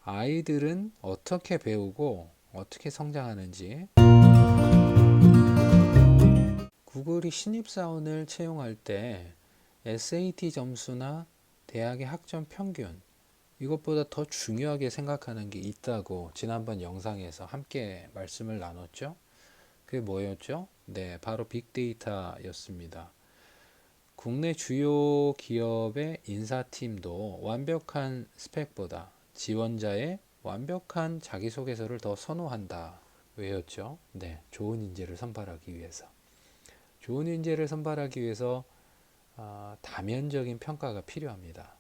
아이들은 어떻게 배우고 어떻게 성장하는지. 구글이 신입사원을 채용할 때 SAT 점수나 대학의 학점 평균, 이것보다 더 중요하게 생각하는 게 있다고 지난번 영상에서 함께 말씀을 나눴죠. 그게 뭐였죠? 네, 바로 빅데이터였습니다. 국내 주요 기업의 인사팀도 완벽한 스펙보다 지원자의 완벽한 자기소개서를 더 선호한다. 왜였죠? 네, 좋은 인재를 선발하기 위해서. 좋은 인재를 선발하기 위해서 다면적인 평가가 필요합니다.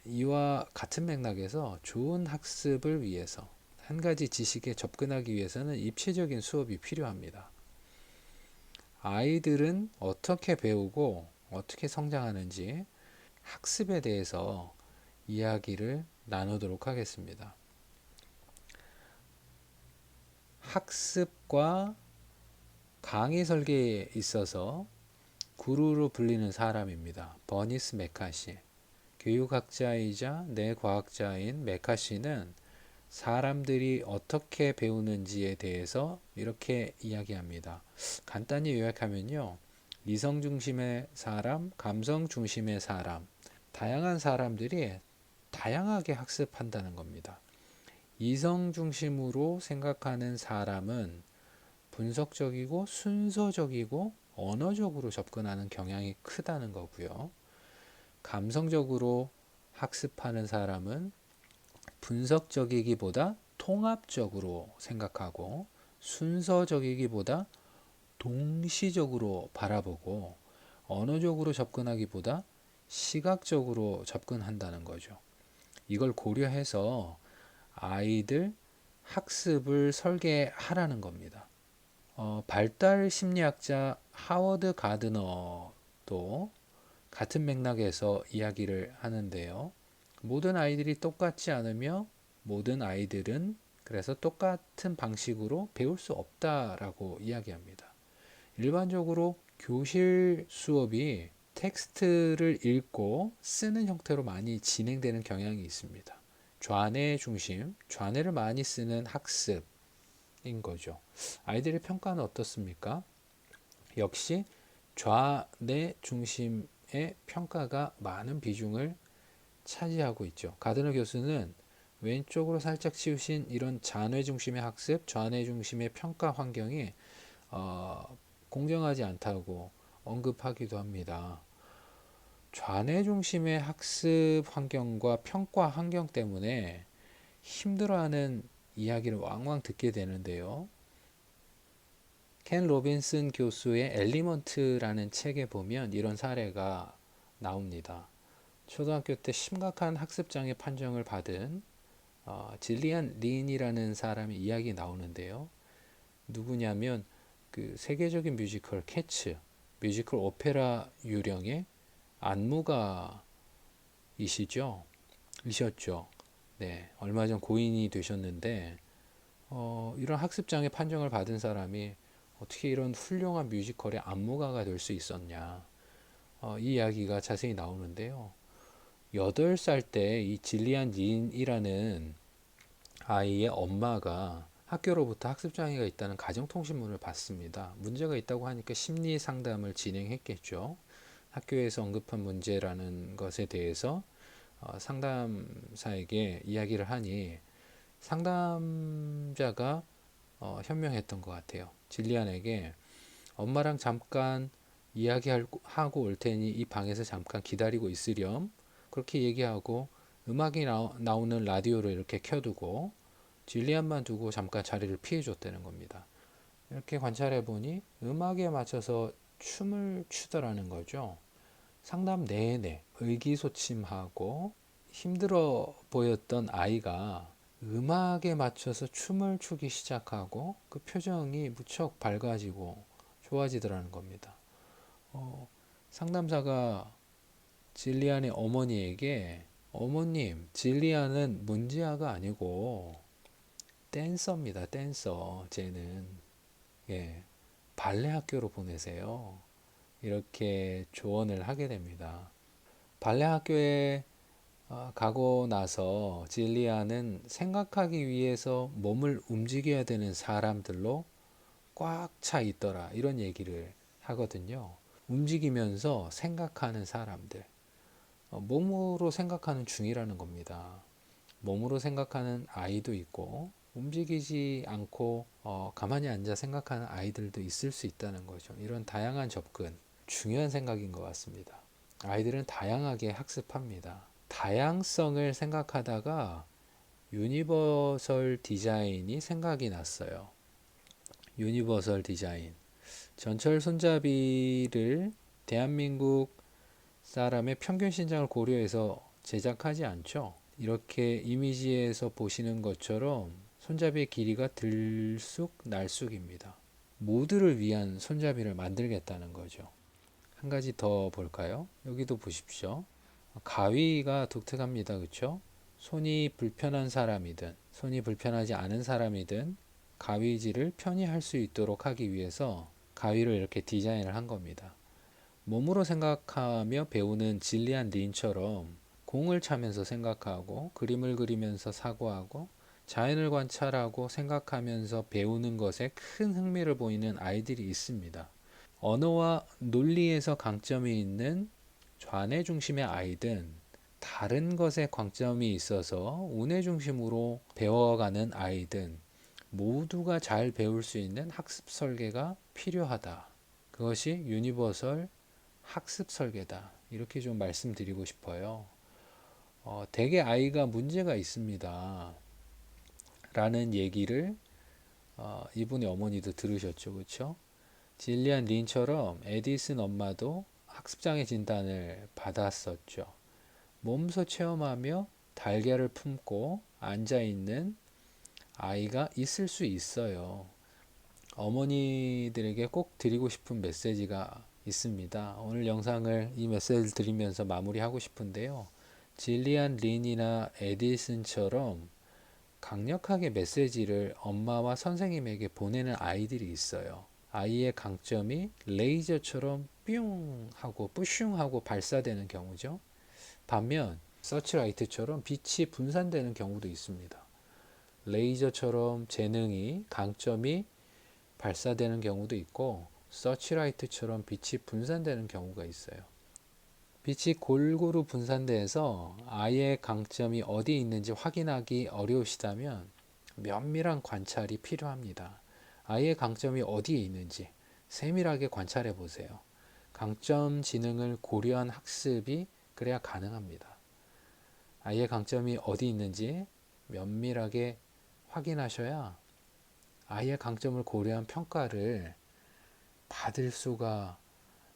이와 같은 맥락에서 좋은 학습을 위해서 한 가지 지식에 접근하기 위해서는 입체적인 수업이 필요합니다. 아이들은 어떻게 배우고 어떻게 성장하는지 학습에 대해서 이야기를 나누도록 하겠습니다. 학습과 강의 설계에 있어서 구루로 불리는 사람입니다. 버니스 메카시. 교육학자이자 뇌과학자인 메카시는 사람들이 어떻게 배우는지에 대해서 이렇게 이야기합니다. 간단히 요약하면요. 이성 중심의 사람, 감성 중심의 사람, 다양한 사람들이 다양하게 학습한다는 겁니다. 이성 중심으로 생각하는 사람은 분석적이고 순서적이고 언어적으로 접근하는 경향이 크다는 거고요. 감성적으로 학습하는 사람은 분석적이기보다 통합적으로 생각하고 순서적이기보다 동시적으로 바라보고 언어적으로 접근하기보다 시각적으로 접근한다는 거죠. 이걸 고려해서 아이들 학습을 설계하라는 겁니다. 발달 심리학자 하워드 가드너도 같은 맥락에서 이야기를 하는데요. 모든 아이들이 똑같지 않으며 모든 아이들은 그래서 똑같은 방식으로 배울 수 없다라고 이야기합니다. 일반적으로 교실 수업이 텍스트를 읽고 쓰는 형태로 많이 진행되는 경향이 있습니다. 좌뇌 중심, 좌뇌를 많이 쓰는 학습인 거죠. 아이들의 평가는 어떻습니까? 역시 좌뇌 중심의 평가가 많은 비중을 차지하고 있죠. 가드너 교수는 왼쪽으로 살짝 치우신 이런 좌뇌 중심의 학습, 좌뇌 중심의 평가 환경이 공정하지 않다고 언급하기도 합니다. 좌뇌 중심의 학습 환경과 평가 환경 때문에 힘들어하는 이야기를 왕왕 듣게 되는데요. 켄 로빈슨 교수의 엘리먼트라는 책에 보면 이런 사례가 나옵니다. 초등학교 때 심각한 학습장애 판정을 받은 질리안 린이라는 사람의 이야기 나오는데요. 누구냐면 그 세계적인 뮤지컬 캐츠, 뮤지컬 오페라 유령의 안무가이시죠. 이셨죠. 네, 얼마 전 고인이 되셨는데 이런 학습장애 판정을 받은 사람이 어떻게 이런 훌륭한 뮤지컬의 안무가가 될 수 있었냐. 이 이야기가 자세히 나오는데요. 8살 때 이 질리안 린이라는 아이의 엄마가 학교로부터 학습장애가 있다는 가정통신문을 받습니다. 문제가 있다고 하니까 심리 상담을 진행했겠죠. 학교에서 언급한 문제라는 것에 대해서 상담사에게 이야기를 하니 상담자가 현명했던 것 같아요. 질리안에게 엄마랑 잠깐 이야기하고 올 테니 이 방에서 잠깐 기다리고 있으렴. 그렇게 얘기하고 음악이 나오는 라디오를 이렇게 켜두고 질리안만 두고 잠깐 자리를 피해줬다는 겁니다. 이렇게 관찰해 보니 음악에 맞춰서 춤을 추더라는 거죠. 상담 내내 의기소침하고 힘들어 보였던 아이가 음악에 맞춰서 춤을 추기 시작하고 그 표정이 무척 밝아지고 좋아지더라는 겁니다. 상담사가 질리안의 어머니에게 어머님, 질리안은 문제아가 아니고 댄서입니다. 댄서. 쟤는 발레 학교로 보내세요. 이렇게 조언을 하게 됩니다. 발레 학교에 가고 나서 진리안은 생각하기 위해서 몸을 움직여야 되는 사람들로 꽉 차 있더라. 이런 얘기를 하거든요. 움직이면서 생각하는 사람들. 몸으로 생각하는 중이라는 겁니다. 몸으로 생각하는 아이도 있고 움직이지 않고 가만히 앉아 생각하는 아이들도 있을 수 있다는 거죠. 이런 다양한 접근 중요한 생각인 것 같습니다. 아이들은 다양하게 학습합니다. 다양성을 생각하다가 유니버설 디자인이 생각이 났어요. 유니버설 디자인. 전철 손잡이를 대한민국 사람의 평균 신장을 고려해서 제작하지 않죠. 이렇게 이미지에서 보시는 것처럼 손잡이의 길이가 들쑥날쑥입니다. 모두를 위한 손잡이를 만들겠다는 거죠. 한 가지 더 볼까요? 여기도 보십시오. 가위가 독특합니다. 그렇죠? 손이 불편한 사람이든 손이 불편하지 않은 사람이든 가위질을 편히 할 수 있도록 하기 위해서 가위를 이렇게 디자인을 한 겁니다. 몸으로 생각하며 배우는 질리안 린처럼 공을 차면서 생각하고 그림을 그리면서 사고하고 자연을 관찰하고 생각하면서 배우는 것에 큰 흥미를 보이는 아이들이 있습니다. 언어와 논리에서 강점이 있는 좌뇌 중심의 아이든 다른 것에 강점이 있어서 우뇌 중심으로 배워가는 아이든 모두가 잘 배울 수 있는 학습 설계가 필요하다. 그것이 유니버설 학습 설계다. 이렇게 좀 말씀드리고 싶어요. 대개 아이가 문제가 있습니다. 라는 얘기를 이분의 어머니도 들으셨죠. 그렇죠? 질리안 린처럼 에디슨 엄마도 학습장애 진단을 받았었죠. 몸소 체험하며 달걀을 품고 앉아있는 아이가 있을 수 있어요. 어머니들에게 꼭 드리고 싶은 메시지가 있습니다. 오늘 영상을 이 메시지를 드리면서 마무리하고 싶은데요. 질리안 린이나 에디슨처럼 강력하게 메시지를 엄마와 선생님에게 보내는 아이들이 있어요. 아이의 강점이 레이저처럼 뿅 하고 뿌슝 하고 발사되는 경우죠. 반면 서치라이트처럼 빛이 분산되는 경우도 있습니다. 레이저처럼 재능이 강점이 발사되는 경우도 있고 서치라이트처럼 빛이 분산되는 경우가 있어요. 빛이 골고루 분산돼서 아이의 강점이 어디 있는지 확인하기 어려우시다면 면밀한 관찰이 필요합니다. 아이의 강점이 어디에 있는지 세밀하게 관찰해 보세요. 강점 지능을 고려한 학습이 그래야 가능합니다. 아이의 강점이 어디 있는지 면밀하게 확인하셔야 아이의 강점을 고려한 평가를 받을 수가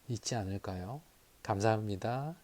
있지 않을까요? 감사합니다.